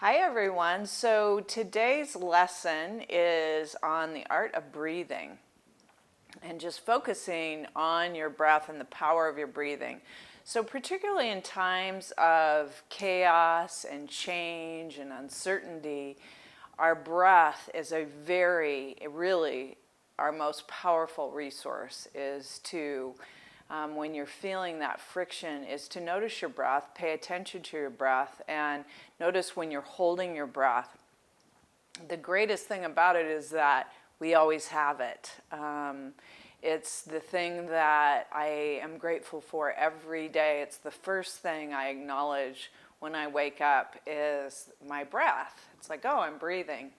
Hi everyone. So today's lesson is on the art of breathing and just focusing on your breath and the power of your breathing. So particularly in times of chaos and change and uncertainty, our breath is really our most powerful resource is to when you're feeling that friction is to notice your breath, pay attention to your breath, and notice when you're holding your breath. The greatest thing about it is that we always have it. It's the thing that I am grateful for every day. It's the first thing I acknowledge when I wake up is my breath. It's like, oh, I'm breathing.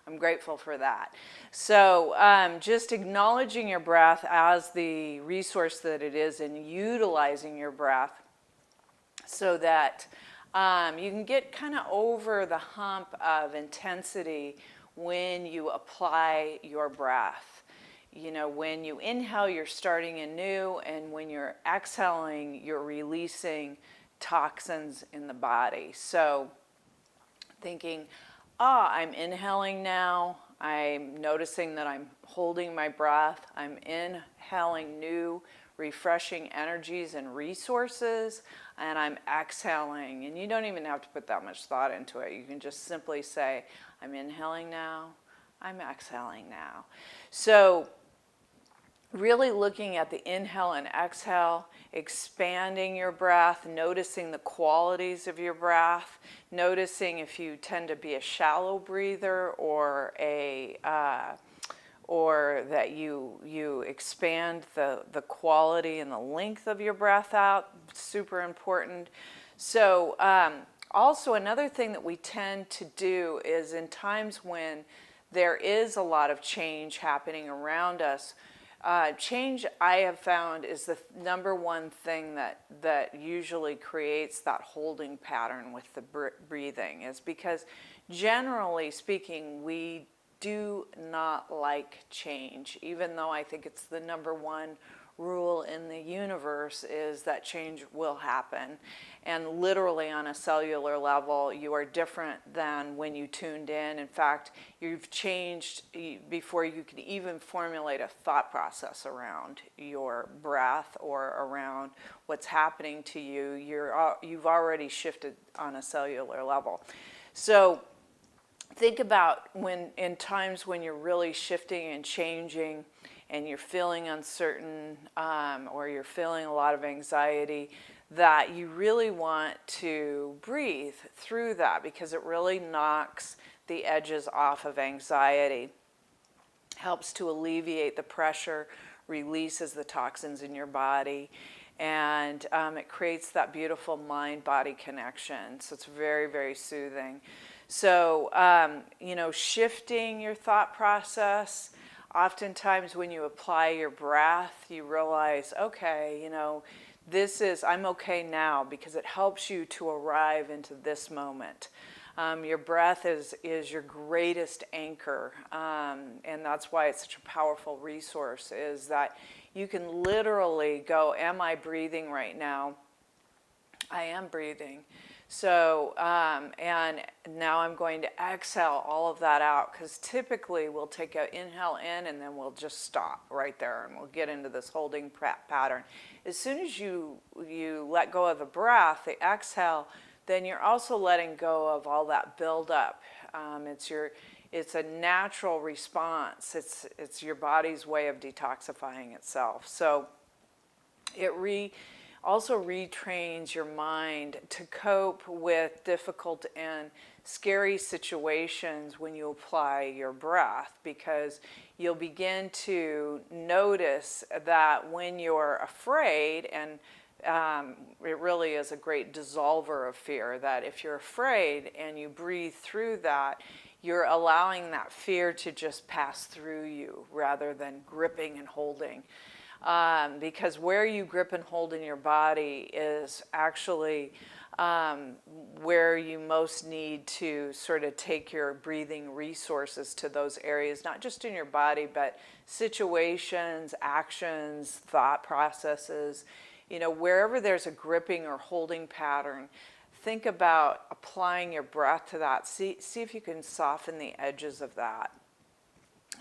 I'm grateful for that. So just acknowledging your breath as the resource that it is and utilizing your breath so that you can get kind of over the hump of intensity when you apply your breath. You know, when you inhale, you're starting anew, and when you're exhaling, you're releasing toxins in the body. So thinking, I'm inhaling now. I'm noticing that I'm holding my breath. I'm inhaling new, refreshing energies and resources, and I'm exhaling. And you don't even have to put that much thought into it. You can just simply say, I'm inhaling now. I'm exhaling now. So really looking at the inhale and exhale, expanding your breath, noticing the qualities of your breath, noticing if you tend to be a shallow breather or or that you expand the quality and the length of your breath out. Super important. So also another thing that we tend to do is in times when there is a lot of change happening around us, change, I have found, is the number one thing that usually creates that holding pattern with the breathing, is because generally speaking, we do not like change, even though I think it's the number one rule in the universe is that change will happen. And literally on a cellular level, you are different than when you tuned in. In fact, you've changed before you can even formulate a thought process around your breath or around what's happening to you. You've already shifted on a cellular level. So think about when in times when you're really shifting and changing and you're feeling uncertain or you're feeling a lot of anxiety, that you really want to breathe through that because it really knocks the edges off of anxiety, helps to alleviate the pressure, releases the toxins in your body, and it creates that beautiful mind-body connection. So it's very, very soothing. So, shifting your thought process. Oftentimes when you apply your breath, you realize, okay, I'm okay now, because it helps you to arrive into this moment. Your breath is your greatest anchor, and that's why it's such a powerful resource, is that you can literally go, am I breathing right now? I am breathing. So, and now I'm going to exhale all of that out, because typically we'll take an inhale in and then we'll just stop right there and we'll get into this holding pattern. As soon as you let go of the breath, the exhale, then you're also letting go of all that buildup. It's a natural response. It's your body's way of detoxifying itself. So it also retrains your mind to cope with difficult and scary situations when you apply your breath, because you'll begin to notice that when you're afraid, and it really is a great dissolver of fear, that if you're afraid and you breathe through that, you're allowing that fear to just pass through you rather than gripping and holding. Because where you grip and hold in your body is actually where you most need to sort of take your breathing resources to those areas, not just in your body, but situations, actions, thought processes. Wherever there's a gripping or holding pattern, think about applying your breath to that. See if you can soften the edges of that.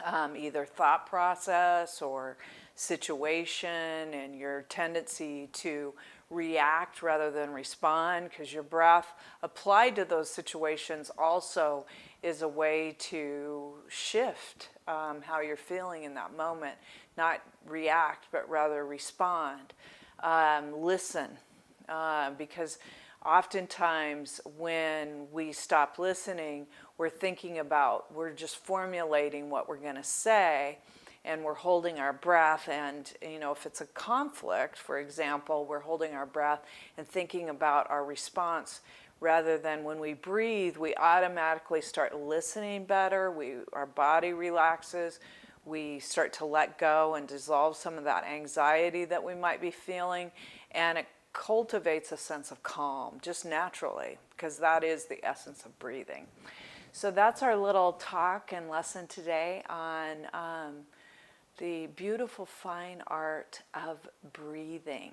Either thought process or situation, and your tendency to react rather than respond, because your breath applied to those situations also is a way to shift how you're feeling in that moment. Not react, but rather respond. Listen, because oftentimes when we stop listening, we're just formulating what we're going to say, and we're holding our breath. And if it's a conflict, for example, we're holding our breath and thinking about our response, rather than when we breathe, we automatically start listening better. Our body relaxes. We start to let go and dissolve some of that anxiety that we might be feeling, and it cultivates a sense of calm just naturally, because that is the essence of breathing. So that's our little talk and lesson today on the beautiful fine art of breathing.